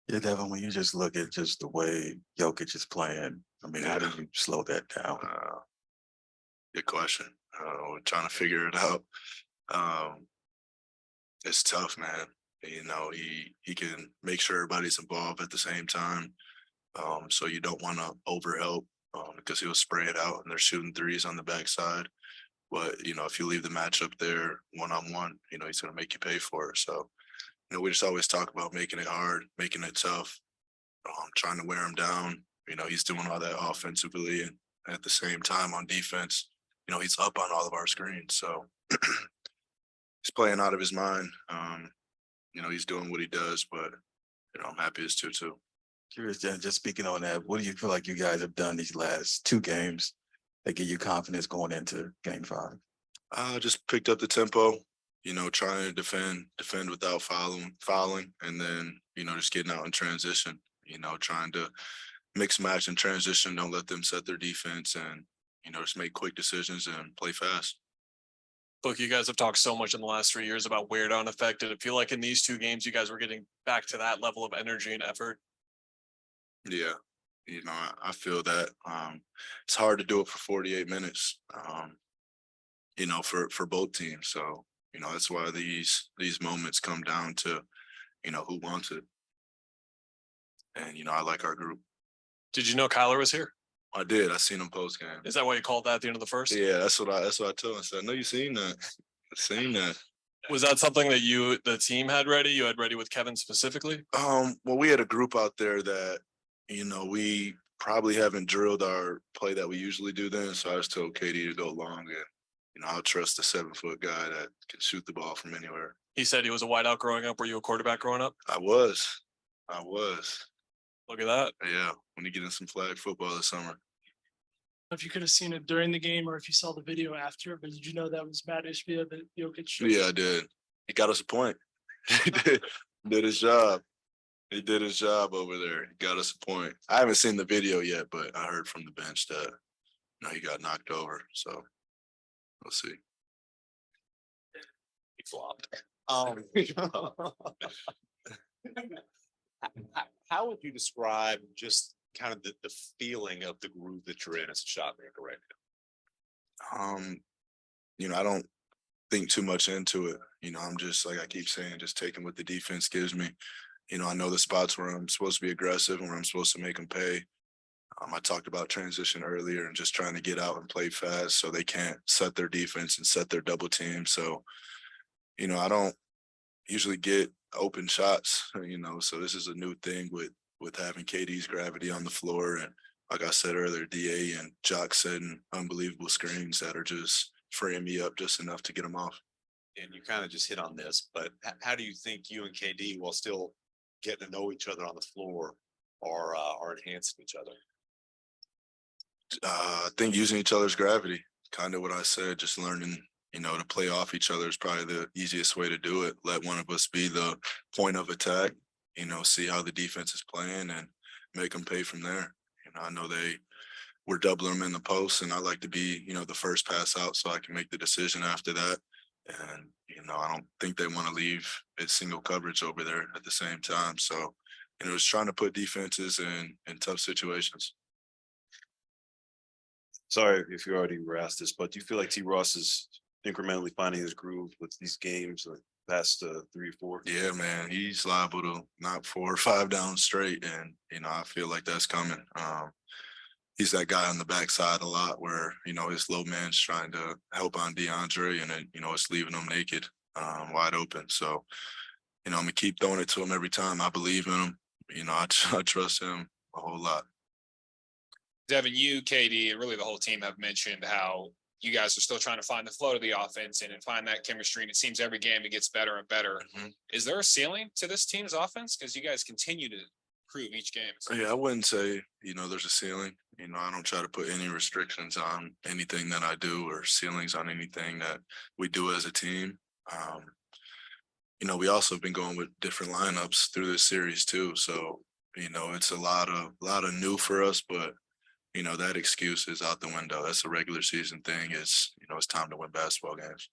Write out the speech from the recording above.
Yeah, Devin, when you just look at just the way Jokic is playing, I mean, how do you slow that down? Good question. We're trying to figure it out. Um, it's tough, man. He can make sure everybody's involved at the same time. So you don't want to overhelp because he'll spray it out and they're shooting threes on the backside. But if you leave the matchup there one on one, he's going to make you pay for it. So we just always talk about making it hard, making it tough, trying to wear him down. He's doing all that offensively, and at the same time on defense, he's up on all of our screens. So he's playing out of his mind. He's doing what he does, but I'm happy as too. Curious, Jen, just speaking on that, what do you feel like you guys have done these last two games that give you confidence going into game 5? Just picked up the tempo. Trying to defend without fouling, and then just getting out in transition. Trying to mix match and transition. Don't let them set their defense, and just make quick decisions and play fast. Look, you guys have talked so much in the last 3 years about wear down effect. Did it feel like in these two games you guys were getting back to that level of energy and effort? Yeah, I feel that. It's hard to do it for 48 minutes. For both teams. So that's why these moments come down to who wants it. And I like our group. Did you know Kyler was here? I did. I seen him post game. Is that why you called that at the end of the first? Yeah, that's what I told him. I said, I know you seen that. I seen that. Was that something that the team had ready? You had ready with Kevin specifically? Well, we had a group out there that, we probably haven't drilled our play that we usually do then. So I just told KD to go long, and I'll trust a 7-foot guy that can shoot the ball from anywhere. He said he was a wideout growing up. Were you a quarterback growing up? I was. Look at that. Yeah, when you get in some flag football this summer. If you could have seen it during the game or if you saw the video after, but did you know that was Matt Ishbia, the Jokic? Yeah, I did. He got us a point. He did his job. He did his job over there. He got us a point. I haven't seen the video yet, but I heard from the bench that he got knocked over. So we'll see. He flopped. How would you describe just kind of the feeling of the groove that you're in as a shot maker right now? I don't think too much into it. I'm just, like I keep saying, just taking what the defense gives me. I know the spots where I'm supposed to be aggressive and where I'm supposed to make them pay. I talked about transition earlier and just trying to get out and play fast so they can't set their defense and set their double team. So, I don't usually get open shots, so this is a new thing with having KD's gravity on the floor. And like I said earlier, DA and Jock setting unbelievable screens that are just freeing me up just enough to get them off. And you kind of just hit on this, but how do you think you and KD, while still getting to know each other on the floor, are enhancing each other? I think using each other's gravity, kind of what I said, just learning, to play off each other is probably the easiest way to do it. Let one of us be the point of attack, see how the defense is playing and make them pay from there. I know we're doubling them in the post, and I like to be, the first pass out so I can make the decision after that. And, I don't think they want to leave a single coverage over there at the same time. So, just trying to put defenses in tough situations. Sorry if you already were asked this, but do you feel like T. Ross is incrementally finding his groove with these games past 3 or 4? Yeah, man, he's liable to knock 4 or 5 down straight, and I feel like that's coming. He's that guy on the backside a lot where his low man's trying to help on DeAndre, and then it's leaving him naked, wide open. So I'm gonna keep throwing it to him every time. I believe in him. I trust him a whole lot. Devin, you, KD, and really the whole team have mentioned how you guys are still trying to find the flow to the offense and find that chemistry. And it seems every game it gets better and better. Mm-hmm. Is there a ceiling to this team's offense? Because you guys continue to improve each game. Yeah, I wouldn't say, there's a ceiling. I don't try to put any restrictions on anything that I do or ceilings on anything that we do as a team. We also have been going with different lineups through this series too. So, it's a lot of new for us, but that excuse is out the window. That's a regular season thing. It's time to win basketball games.